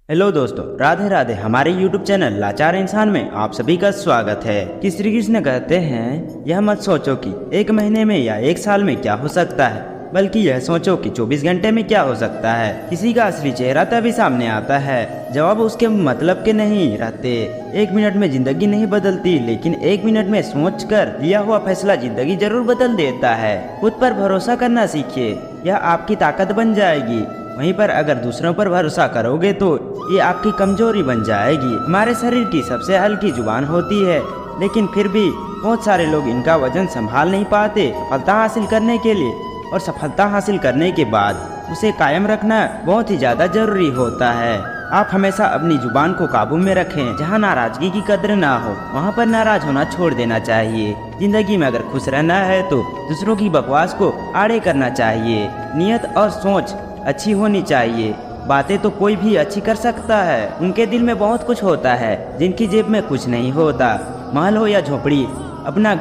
Hello दोस्तों, राधे राधे। हमारे YouTube channel लाचार इंसान में आप सभी का स्वागत है। कि श्री कृष्ण कहते हैं, यह मत सोचो कि एक महीने में या एक साल में क्या हो सकता है, बल्कि यह सोचो कि 24 घंटे में क्या हो सकता है। किसी का असली चेहरा तभी सामने आता है जवाब उसके मतलब के नहीं रहते। एक मिनट में जिंदगी नहीं बदलती, लेकिन एक मिनट में सोचकर लिया हुआ फैसला जिंदगी जरूर बदल देता है। खुद पर भरोसा करना सीखिए, यह आपकी ताकत बन जाएगी। वहीं पर अगर दूसरों पर भरोसा करोगे तो ये आपकी कमजोरी बन जाएगी। हमारे शरीर की सबसे हल्की जुबान होती है, लेकिन फिर भी बहुत सारे लोग इनका वजन संभाल नहीं पाते। सफलता हासिल करने के लिए और सफलता हासिल करने के बाद उसे कायम रखना बहुत ही ज्यादा जरूरी होता है। आप हमेशा अपनी जुबान को काबू में रखें। जहां नाराजगी की कद्र ना हो, वहां पर नाराज होना छोड़ देना चाहिए। जिंदगी में अगर खुश रहना है तो दूसरों की बकवास को आड़े करना चाहिए। नियत और सोच अच्छी होनी चाहिए। बातें तो कोई भी अच्छी कर सकता है। उनके दिल में बहुत कुछ होता है जिनकी जेब में कुछ नहीं होता। महल हो या झोपड़ी, अपना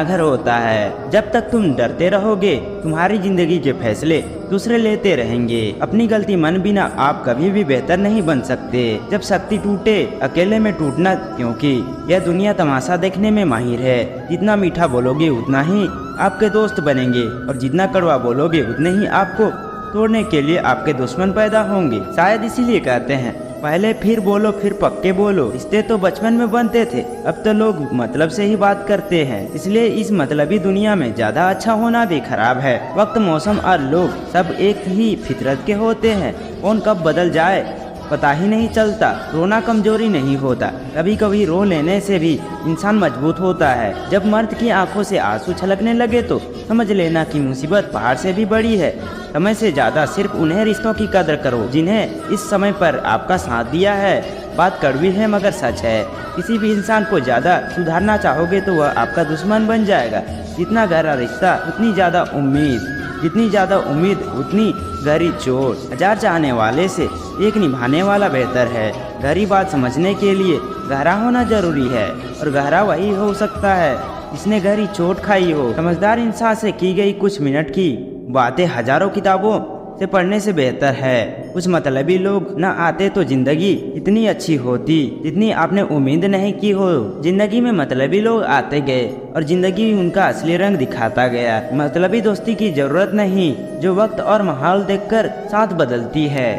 घर होता है। जब तक तुम डरते रहोगे, तुम्हारी जिंदगी के फैसले दूसरे लेते रहेंगे। अपनी गलती मन बिना आप कभी भी बेहतर नहीं बन सकते। जब शक्ति टूटे, अकेले में टूटना, क्योंकि यह दुनिया तमाशा देखने में माहिर है। जितना मीठा बोलोगे उतना ही आपके दोस्त बनेंगे, और जितना कड़वा बोलोगे उतने ही आपको तोड़ने के लिए आपके दुश्मन पैदा होंगे। शायद इसीलिए कहते हैं, पहले फिर बोलो फिर पक्के बोलो। रिश्ते तो बचपन में बनते थे, अब तो लोग मतलब से ही बात करते हैं। इसलिए इस मतलबी दुनिया में ज्यादा अच्छा होना भी खराब है। वक्त, मौसम और लोग सब एक ही फितरत के होते हैं। कौन कब बदल जाए पता ही नहीं चलता। रोना कमजोरी नहीं होता, कभी कभी रो लेने से भी इंसान मजबूत होता है। जब मर्द की आंखों से आंसू छलकने लगे तो समझ लेना कि मुसीबत पहाड़ से भी बड़ी है। समय से ज्यादा सिर्फ उन्हें रिश्तों की कदर करो जिन्हें इस समय पर आपका साथ दिया है। बात कड़वी है मगर सच है। किसी भी इंसान को ज्यादा सुधारना चाहोगे तो वह आपका दुश्मन बन जाएगा। जितना गहरा रिश्ता उतनी ज्यादा उम्मीद, जितनी ज्यादा उम्मीद उतनी गहरी चोट। 1000 चाहने वाले से एक निभाने वाला बेहतर है। गहरी बात समझने के लिए गहरा होना जरूरी है, और गहरा वही हो सकता है जिसने गहरी चोट खाई हो। समझदार इंसान से की गई कुछ मिनट की बातें हजारों किताबों से पढ़ने से बेहतर है। कुछ मतलबी लोग न आते तो जिंदगी इतनी अच्छी होती जितनी आपने उम्मीद नहीं की हो। जिंदगी में मतलबी लोग आते गए और जिंदगी उनका असली रंग दिखाता गया। मतलबी दोस्ती की जरूरत नहीं, जो वक्त और माहौल देखकर साथ बदलती है।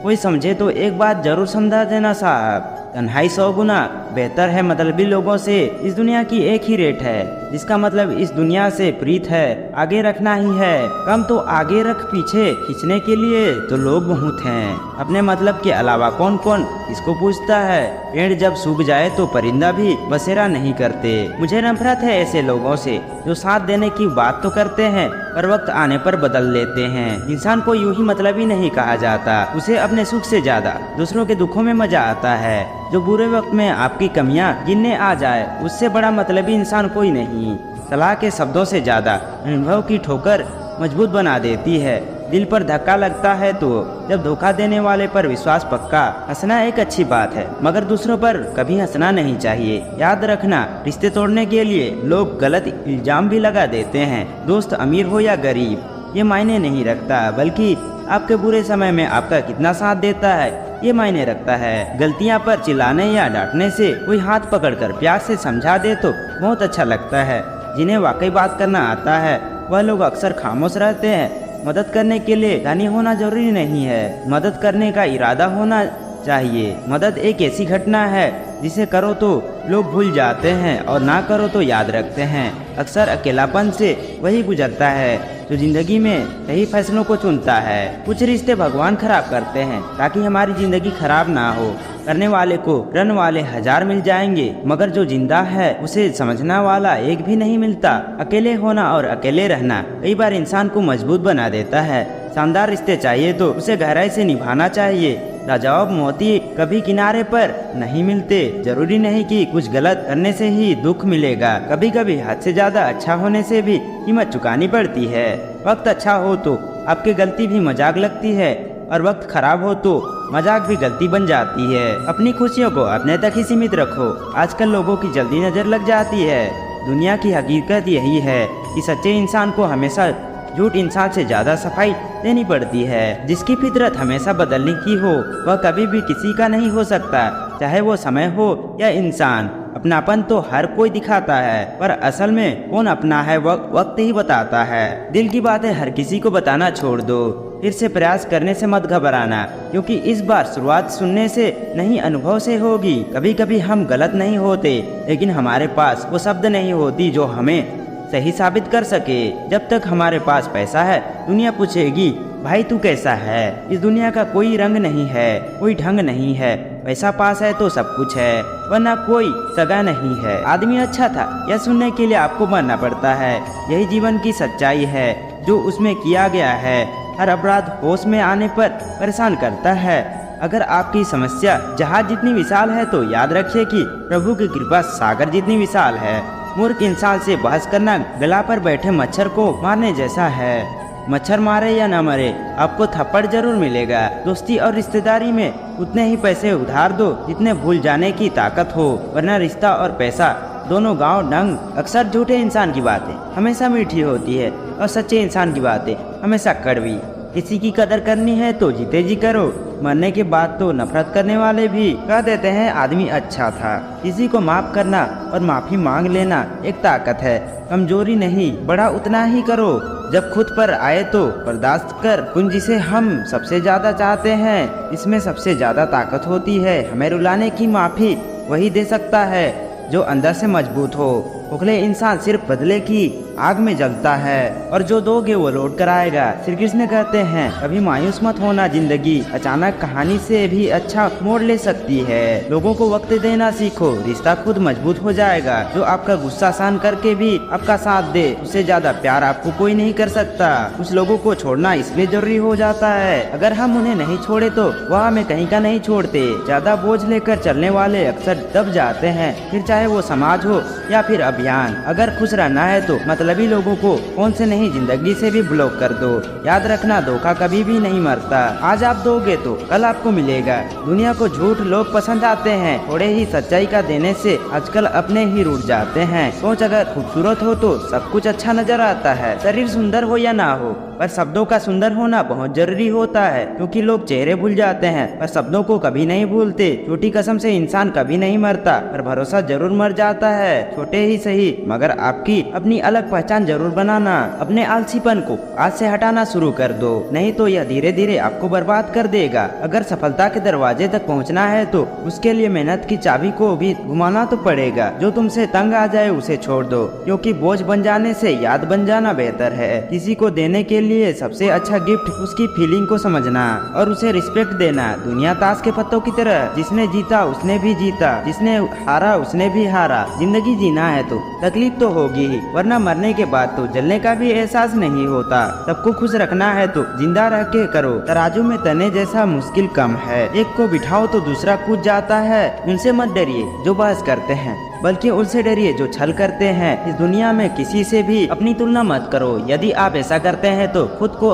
कोई समझे तो एक बात जरूर समझा देना साहब, तन्हाई 100 गुना बेहतर है मतलबी लोगों से। इस दुनिया की एक ही रेट है, जिसका मतलब इस दुनिया से प्रीत है, आगे रखना ही है। कम तो आगे रख, पीछे खींचने के लिए तो लोग बहुत हैं। अपने मतलब के अलावा कौन कौन इसको पूछता है। पेड़ जब सूख जाए तो परिंदा भी बसेरा नहीं करते। मुझे नफरत है ऐसे लोगों से जो साथ देने की बात तो करते हैं पर वक्त आने पर बदल लेते हैं। इंसान को यूं ही मतलबी नहीं कहा जाता। उसे अपने सुख से ज्यादा दूसरों के दुखों में मजा आता है। जो बुरे वक्त में आपकी कमियां गिनने आ जाए, उससे बड़ा मतलबी इंसान कोई नहीं। सलाह के शब्दों से ज्यादा अनुभव की ठोकर मजबूत बना देती है। दिल पर धक्का लगता है तो जब धोखा देने वाले पर विश्वास पक्का। हंसना एक अच्छी बात है, मगर दूसरों पर कभी हंसना नहीं चाहिए। याद रखना, रिश्ते तोड़ने के लिए लोग गलत इल्जाम भी लगा देते हैं। दोस्त अमीर हो या गरीब ये मायने नहीं रखता, बल्कि आपके बुरे समय में आपका कितना साथ देता है ये मायने रखता है। गलतियां पर चिल्लाने या डांटने से कोई हाथ पकड़कर प्यार से समझा दे तो बहुत अच्छा लगता है। जिन्हें वाकई बात करना आता है वह लोग अक्सर खामोश रहते हैं। मदद करने के लिए धनी होना जरूरी नहीं है, मदद करने का इरादा होना चाहिए। मदद एक ऐसी घटना है जिसे करो तो लोग भूल जाते हैं और ना करो तो याद रखते हैं। अक्सर अकेलापन से वही गुजरता है जो जिंदगी में सही फैसलों को चुनता है। कुछ रिश्ते भगवान खराब करते हैं ताकि हमारी जिंदगी खराब ना हो। करने वाले को रन वाले 1000 मिल जाएंगे, मगर जो जिंदा है उसे समझना वाला एक भी नहीं मिलता। अकेले होना और अकेले रहना कई बार इंसान को मजबूत बना देता है। शानदार रिश्ते चाहिए तो उसे गहराई से निभाना चाहिए। लाजवाब मोती कभी किनारे पर नहीं मिलते। जरूरी नहीं कि कुछ गलत करने से ही दुख मिलेगा। कभी कभी हद से ज्यादा अच्छा होने से भी कीमत चुकानी पड़ती है। वक्त अच्छा हो तो आपकी गलती भी मजाक लगती है, और वक्त खराब हो तो मजाक भी गलती बन जाती है। अपनी खुशियों को अपने तक ही सीमित रखो। आजकल लोगों की जल्दी नजर लग जाती है। दुनिया की हकीकत यही है कि सच्चे इंसान को हमेशा झूठ इंसान से ज्यादा सफाई देनी पड़ती है। जिसकी फितरत हमेशा बदलने की हो वह कभी भी किसी का नहीं हो सकता, चाहे वो समय हो या इंसान। अपनापन तो हर कोई दिखाता है, पर असल में कौन अपना है वक्त ही बताता है। दिल की बातें हर किसी को बताना छोड़ दो, फिर से प्रयास करने से मत घबराना, क्योंकि इस बार शुरुआत सुनने से नहीं अनुभव से होगी। कभी कभी हम गलत नहीं होते, लेकिन हमारे पास वो शब्द नहीं होती जो हमें सही साबित कर सके। जब तक हमारे पास पैसा है दुनिया पूछेगी भाई तू कैसा है। इस दुनिया का कोई रंग नहीं है, कोई ढंग नहीं है। पैसा पास है तो सब कुछ है, वरना कोई सगा नहीं है। आदमी अच्छा था यह सुनने के लिए आपको मरना पड़ता है। यही जीवन की सच्चाई है जो उसमें किया गया है। हर अपराध होश में आने पर परेशान करता है। अगर आपकी समस्या जहाज जितनी विशाल है तो याद रखिए कि प्रभु की कृपा सागर जितनी विशाल है। मूर्ख इंसान से बहस करना गला पर बैठे मच्छर को मारने जैसा है। मच्छर मारे या न मरे आपको थप्पड़ जरूर मिलेगा। दोस्ती और रिश्तेदारी में उतने ही पैसे उधार दो जितने भूल जाने की ताकत हो, वरना रिश्ता और पैसा दोनों गांव डंग। अक्सर झूठे इंसान की बातें हमेशा मीठी होती है और सच्चे इंसान की बातें हमेशा कड़वी। किसी की कदर करनी है तो जीते जी करो, मरने के बाद तो नफरत करने वाले भी कह देते हैं आदमी अच्छा था। किसी को माफ करना और माफी मांग लेना एक ताकत है, कमजोरी नहीं। बड़ा उतना ही करो जब खुद पर आए तो बर्दाश्त कर। उन जिसे हम सबसे ज्यादा चाहते हैं इसमें सबसे ज्यादा ताकत होती है। हमें रुलाने की माफी वही दे सकता है जो अंदर से मजबूत हो। खोखले इंसान सिर्फ बदले की आग में जलता है, और जो दोगे वो लौट कर आएगा। श्री कृष्ण कहते हैं कभी मायूस मत होना, जिंदगी अचानक कहानी से भी अच्छा मोड़ ले सकती है। लोगों को वक्त देना सीखो, रिश्ता खुद मजबूत हो जाएगा। जो आपका गुस्सा सहन करके भी आपका साथ दे, उससे ज्यादा प्यार आपको कोई नहीं कर सकता। कुछ लोगों को छोड़ना इसलिए जरूरी हो जाता है, अगर हम उन्हें नहीं छोड़े तो वह हमें कहीं का नहीं छोड़ते। ज्यादा बोझ लेकर चलने वाले अक्सर दब जाते हैं, फिर चाहे वो समाज हो या फिर अभियान। अगर खुश रहना है तो मतलबी लोगों को फोन से नहीं जिंदगी से भी ब्लॉक कर दो। याद रखना धोखा कभी भी नहीं मरता, आज आप दोगे तो कल आपको मिलेगा। दुनिया को झूठ लोग पसंद आते हैं, थोड़े ही सच्चाई का देने से आजकल अपने ही रूठ जाते हैं। सोच अगर खूबसूरत हो तो सब कुछ अच्छा नजर आता है। शरीर सुंदर हो या ना हो, पर शब्दों का सुंदर होना बहुत जरूरी होता है, क्योंकि लोग चेहरे भूल जाते हैं पर शब्दों को कभी नहीं भूलते। छोटी कसम से इंसान कभी नहीं मरता, पर भरोसा जरूर मर जाता है। छोटे ही सही मगर आपकी अपनी अलग पहचान जरूर बनाना। अपने आलसीपन को आज से हटाना शुरू कर दो, नहीं तो यह धीरे धीरे आपको बर्बाद कर देगा। अगर सफलता के दरवाजे तक पहुंचना है तो उसके लिए मेहनत की चाबी को भी घुमाना तो पड़ेगा। जो तुमसे तंग आ जाए उसे छोड़ दो, क्योंकि बोझ बन जाने से याद बन जाना बेहतर है। किसी को देने के लिए सबसे अच्छा गिफ्ट उसकी फीलिंग को समझना और उसे रिस्पेक्ट देना। दुनिया ताश के पत्तों की तरह, जिसने जीता उसने भी जीता, जिसने हारा उसने भी हारा। जिंदगी जीना है तो तकलीफ तो होगी ही, वरना मरने के बाद तो जलने का भी एहसास नहीं होता। सबको खुश रखना है तो जिंदा रह के करो। तराजू में तने जैसा मुश्किल कम है, एक को बिठाओ तो दूसरा कूद जाता है। उनसे मत डरिए जो बहस करते हैं, बल्कि उनसे डरिए जो छल करते हैं। इस दुनिया में किसी से भी अपनी तुलना मत करो, यदि आप ऐसा करते हैं तो खुद को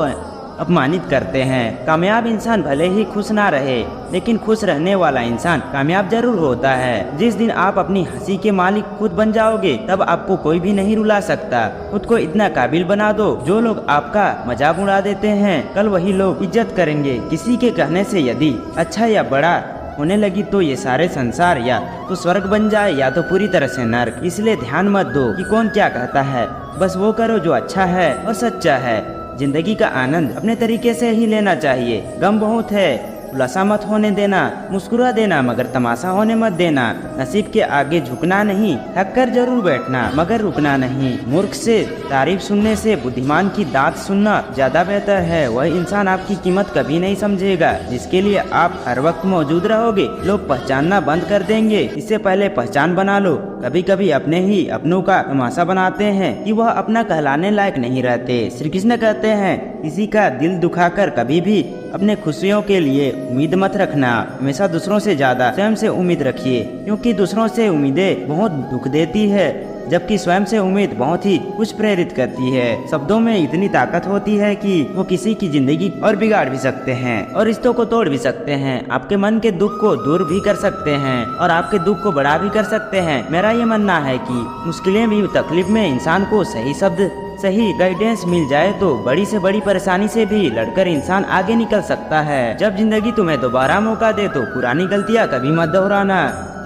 अपमानित करते हैं। कामयाब इंसान भले ही खुश ना रहे, लेकिन खुश रहने वाला इंसान कामयाब जरूर होता है। जिस दिन आप अपनी हंसी के मालिक खुद बन जाओगे, तब आपको कोई भी नहीं रुला सकता। खुद को इतना काबिल बना दो, जो लोग आपका मजाक उड़ा देते हैं कल वही लोग इज्जत करेंगे। किसी के कहने से यदि अच्छा या बड़ा होने लगी तो ये सारे संसार या तो स्वर्ग बन जाए या तो पूरी तरह से नर्क। इसलिए ध्यान मत दो कि कौन क्या कहता है, बस वो करो जो अच्छा है और सच्चा है। जिंदगी का आनंद अपने तरीके से ही लेना चाहिए। गम बहुत है, खुलासा मत होने देना। मुस्कुरा देना मगर तमाशा होने मत देना। नसीब के आगे झुकना नहीं, थक कर जरूर बैठना मगर रुकना नहीं। मूर्ख से तारीफ सुनने से बुद्धिमान की दाद सुनना ज्यादा बेहतर है। वह इंसान आपकी कीमत कभी नहीं समझेगा जिसके लिए आप हर वक्त मौजूद रहोगे। लोग पहचानना बंद कर देंगे, इससे पहले पहचान बना लो। कभी कभी अपने ही अपनों का तमाशा बनाते हैं कि वह अपना कहलाने लायक नहीं रहते। श्री कृष्ण कहते हैं किसी का दिल दुखाकर कभी भी अपने खुशियों के लिए उम्मीद मत रखना। हमेशा दूसरों से ज्यादा स्वयं से उम्मीद रखिए, क्योंकि दूसरों से उम्मीदें बहुत दुख देती है, जबकि स्वयं से उम्मीद बहुत ही कुछ प्रेरित करती है। शब्दों में इतनी ताकत होती है कि वो किसी की जिंदगी और बिगाड़ भी सकते हैं और रिश्तों को तोड़ भी सकते हैं। आपके मन के दुख को दूर भी कर सकते हैं और आपके दुख को बढ़ा भी कर सकते हैं। मेरा ये मानना है कि मुश्किलें भी तकलीफ में इंसान को सही शब्द सही गाइडेंस मिल जाए तो बड़ी से बड़ी परेशानी से भी लड़कर इंसान आगे निकल सकता है। जब जिंदगी तुम्हें दोबारा मौका दे तो पुरानी गलतियाँ कभी मत दोहराना,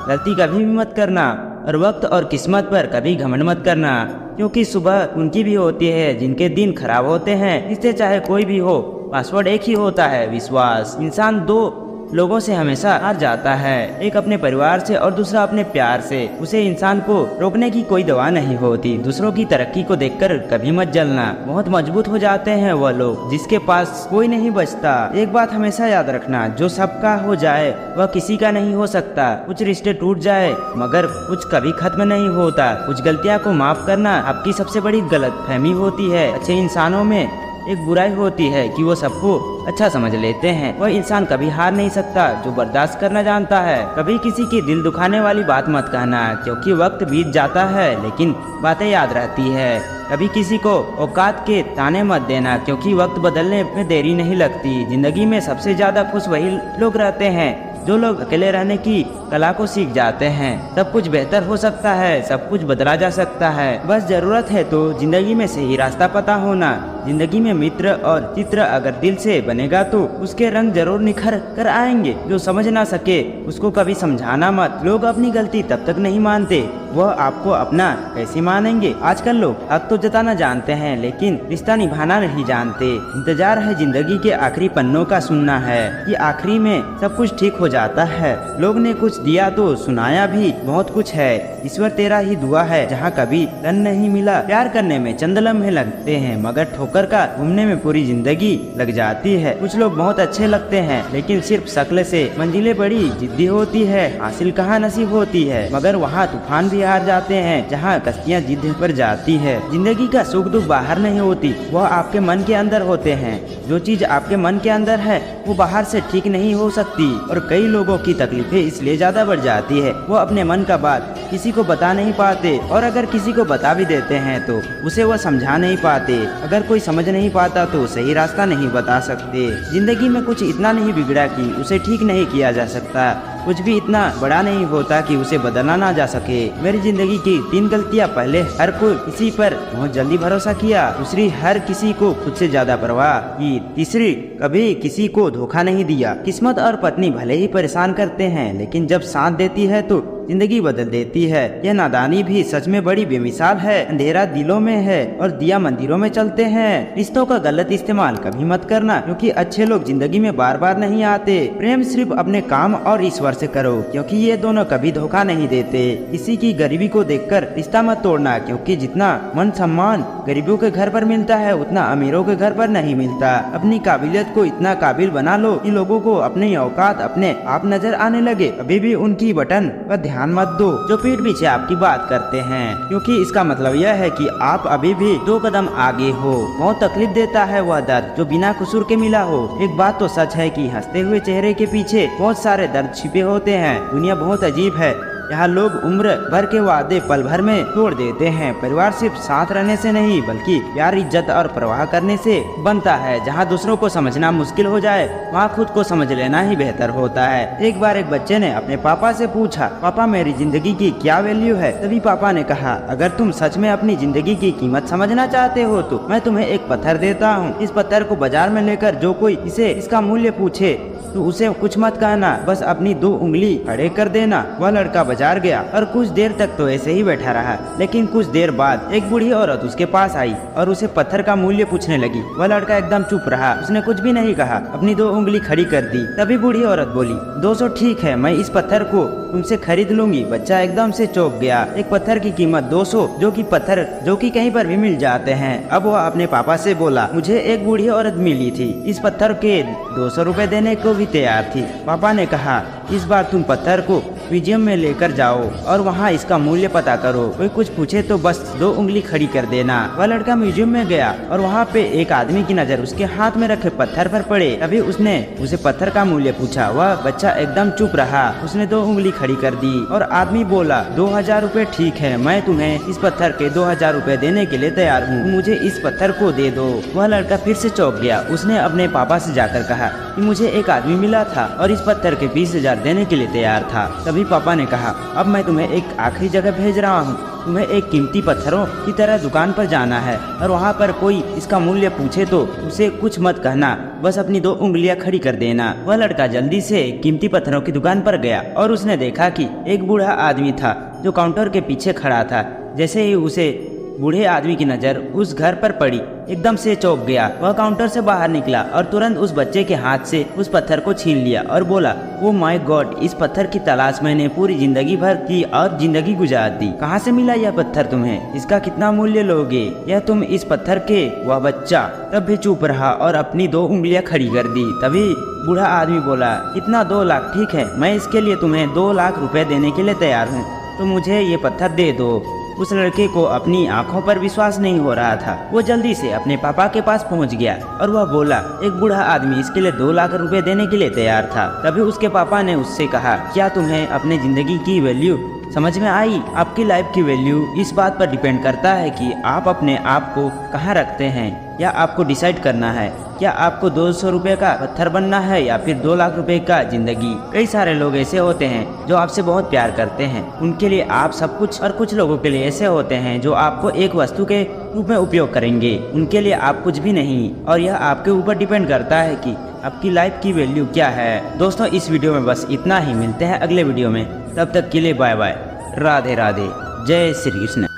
गलती कभी भी मत करना और वक्त और किस्मत पर कभी घमंड मत करना, क्योंकि सुबह उनकी भी होती है जिनके दिन खराब होते हैं। इससे चाहे कोई भी हो, पासवर्ड एक ही होता है, विश्वास। इंसान दो लोगों से हमेशा हार जाता है, एक अपने परिवार से और दूसरा अपने प्यार से। उसे इंसान को रोकने की कोई दवा नहीं होती। दूसरों की तरक्की को देखकर कभी मत जलना। बहुत मजबूत हो जाते हैं वह लोग जिसके पास कोई नहीं बचता। एक बात हमेशा याद रखना, जो सबका हो जाए वह किसी का नहीं हो सकता। कुछ रिश्ते टूट जाए मगर कुछ कभी खत्म नहीं होता। कुछ गलतियां को माफ करना आपकी सबसे बड़ी गलतफहमी होती है। अच्छे इंसानों में एक बुराई होती है कि वो सबको अच्छा समझ लेते हैं। वह इंसान कभी हार नहीं सकता जो बर्दाश्त करना जानता है। कभी किसी की दिल दुखाने वाली बात मत कहना, क्योंकि वक्त बीत जाता है लेकिन बातें याद रहती है। कभी किसी को औकात के ताने मत देना, क्योंकि वक्त बदलने में देरी नहीं लगती। जिंदगी में सबसे ज्यादा खुश वही लोग रहते हैं जो लोग अकेले रहने की कला को सीख जाते हैं। सब कुछ बेहतर हो सकता है, सब कुछ बदला जा सकता है, बस जरूरत है तो जिंदगी में सही रास्ता पता होना। जिंदगी में मित्र और चित्र अगर दिल से बनेगा तो उसके रंग जरूर निखर कर आएंगे। जो समझ ना सके उसको कभी समझाना मत। लोग अपनी गलती तब तक नहीं मानते, वह आपको अपना कैसे मानेंगे। आजकल लोग हक तो जताना जानते हैं लेकिन रिश्ता निभाना नहीं जानते। इंतजार है जिंदगी के आखिरी पन्नों का, सुनना है कि आखिरी में सब कुछ ठीक हो जाता है। लोग ने कुछ दिया तो सुनाया भी बहुत कुछ है। ईश्वर तेरा ही दुआ है जहाँ कभी धन नहीं मिला। प्यार करने में चंद लम्हे लगते हैं मगर ठोकर का घूमने में पूरी जिंदगी लग जाती है। कुछ लोग बहुत अच्छे लगते हैं लेकिन सिर्फ शक्ल से। मंजिलें बड़ी जिद्दी होती है, हासिल कहाँ नसीब होती है, मगर वहाँ तूफान भी हार जाते हैं जहाँ कश्तियाँ जिद पर जाती है। जिंदगी का सुख दुख बाहर नहीं होती, वह आपके मन के अंदर होते हैं। जो चीज आपके मन के अंदर है वो बाहर से ठीक नहीं हो सकती। और कई लोगों की तकलीफें इसलिए ज्यादा बढ़ जाती है, वो अपने मन का बात किसी को बता नहीं पाते, और अगर किसी को बता भी देते हैं तो उसे वो समझा नहीं पाते। अगर कोई समझ नहीं पाता तो सही रास्ता नहीं बता सकते। जिंदगी में कुछ इतना नहीं बिगड़ा कि उसे ठीक नहीं किया जा सकता, कुछ भी इतना बड़ा नहीं होता कि उसे बदलना ना जा सके। मेरी जिंदगी की 3 गलतियां, पहले हर कोई किसी पर बहुत जल्दी भरोसा किया, दूसरी हर किसी को खुद से ज्यादा परवाह की, तीसरी कभी किसी को धोखा नहीं दिया। किस्मत और पत्नी भले ही परेशान करते हैं लेकिन जब साथ देती है तो जिंदगी बदल देती है। यह नादानी भी सच में बड़ी बेमिसाल है। अंधेरा दिलों में है और दिया मंदिरों में चलते हैं। रिश्तों का गलत इस्तेमाल कभी मत करना, क्योंकि अच्छे लोग जिंदगी में बार बार नहीं आते। प्रेम सिर्फ अपने काम और ईश्वर से करो, क्योंकि ये दोनों कभी धोखा नहीं देते। किसी की गरीबी को देखकर रिश्ता मत तोड़ना, क्योंकि जितना मन सम्मान गरीबों के घर पर मिलता है उतना अमीरों के घर पर नहीं मिलता। अपनी काबिलियत को इतना काबिल बना लो कि लोगों को अपनी औकात अपने आप नजर आने लगे। अभी भी उनकी बटन पर ध्यान मत दो जो पीठ पीछे आपकी बात करते हैं, क्योंकि इसका मतलब यह है कि आप अभी भी 2 कदम आगे हो। बहुत तकलीफ देता है वह दर्द जो बिना कसूर के मिला हो। एक बात तो सच है कि हंसते हुए चेहरे के पीछे बहुत सारे दर्द छिपे होते हैं। दुनिया बहुत अजीब है, यहाँ लोग उम्र भर के वादे पल भर में तोड़ देते हैं। परिवार सिर्फ साथ रहने से नहीं बल्कि प्यार, इज्जत और परवाह करने से बनता है। जहाँ दूसरों को समझना मुश्किल हो जाए वहाँ खुद को समझ लेना ही बेहतर होता है। एक बार एक बच्चे ने अपने पापा से पूछा, पापा मेरी जिंदगी की क्या वैल्यू है? तभी पापा ने कहा, अगर तुम सच में अपनी जिंदगी की कीमत समझना चाहते हो तो मैं तुम्हें एक पत्थर देता हूँ। इस पत्थर को बाजार में लेकर जो कोई इसे इसका मूल्य पूछे तो उसे कुछ मत कहना, बस अपनी 2 उंगली खड़े कर देना। वह लड़का बाजार गया और कुछ देर तक तो ऐसे ही बैठा रहा, लेकिन कुछ देर बाद एक बूढ़ी औरत उसके पास आई और उसे पत्थर का मूल्य पूछने लगी। वह लड़का एकदम चुप रहा, उसने कुछ भी नहीं कहा, अपनी 2 उंगली खड़ी कर दी। तभी बूढ़ी औरत बोली, 200 ठीक है, मैं इस पत्थर को तुमसे खरीद लूंगी। बच्चा एकदम से चौंक गया। एक पत्थर की कीमत 200, जो कि कहीं पर भी मिल जाते हैं। अब वह अपने पापा से बोला, मुझे एक बूढ़ी औरत मिली थी, इस पत्थर के 200 रुपए देने को भी तैयार थी। पापा ने कहा, इस बार तुम पत्थर को म्यूजियम में लेकर जाओ और वहाँ इसका मूल्य पता करो। कोई कुछ पूछे तो बस 2 उंगली खड़ी कर देना। वह लड़का म्यूजियम में गया और वहाँ पे एक आदमी की नजर उसके हाथ में रखे पत्थर पर पड़े। तभी उसने उसे पत्थर का मूल्य पूछा। वह बच्चा एकदम चुप रहा, उसने 2 उंगली खड़ी कर दी और आदमी बोला, 2000 रुपए ठीक है, मैं तुम्हें इस पत्थर के 2000 रुपए देने के लिए तैयार हूँ, मुझे इस पत्थर को दे दो। वह लड़का फिर से चौंक गया। उसने अपने पापा से जाकर कहा कि मुझे एक आदमी मिला था और इस पत्थर के 20,000 देने के लिए तैयार था। तभी पापा ने कहा, अब मैं तुम्हें एक आखिरी जगह भेज रहा हूँ, तुम्हें एक कीमती पत्थरों की तरह दुकान पर जाना है और वहाँ पर कोई इसका मूल्य पूछे तो उसे कुछ मत कहना, बस अपनी 2 उंगलियां खड़ी कर देना। वह लड़का जल्दी से कीमती पत्थरों की दुकान पर गया और उसने देखा कि एक बूढ़ा आदमी था जो काउंटर के पीछे खड़ा था। जैसे ही उसे बूढ़े आदमी की नजर उस घर पर पड़ी, एकदम से चौंक गया। वह काउंटर से बाहर निकला और तुरंत उस बच्चे के हाथ से उस पत्थर को छीन लिया और बोला, ओ माय गॉड, इस पत्थर की तलाश मैंने पूरी जिंदगी भर की और जिंदगी गुजार दी। कहाँ से मिला यह पत्थर तुम्हें? इसका कितना मूल्य लोगे? यह तुम इस पत्थर के? वह बच्चा तब भी चुप रहा और अपनी 2 उंगलियां खड़ी कर दी। तभी बूढ़ा आदमी बोला, इतना 2 लाख ठीक है, मैं इसके लिए तुम्हें 2 लाख रुपए देने के लिए तैयार हूँ, तो मुझे ये पत्थर दे दो। उस लड़के को अपनी आंखों पर विश्वास नहीं हो रहा था। वो जल्दी से अपने पापा के पास पहुंच गया और वह बोला, एक बूढ़ा आदमी इसके लिए 2 लाख रुपए देने के लिए तैयार था। तभी उसके पापा ने उससे कहा, क्या तुम्हें अपने जिंदगी की वैल्यू समझ में आई? आपकी लाइफ की वैल्यू इस बात पर डिपेंड करता है कि आप अपने आप को कहाँ रखते हैं, या आपको डिसाइड करना है क्या आपको 200 रुपए का पत्थर बनना है या फिर 2 लाख रुपए का जिंदगी। कई सारे लोग ऐसे होते हैं जो आपसे बहुत प्यार करते हैं, उनके लिए आप सब कुछ, और कुछ लोगों के लिए ऐसे होते हैं जो आपको एक वस्तु के रूप में उपयोग करेंगे, उनके लिए आप कुछ भी नहीं। और यह आपके ऊपर डिपेंड करता है कि आपकी लाइफ की वैल्यू क्या है। दोस्तों, इस वीडियो में बस इतना ही। मिलते हैं अगले वीडियो में, तब तक के लिए बाय बाय, राधे राधे, जय श्री कृष्ण।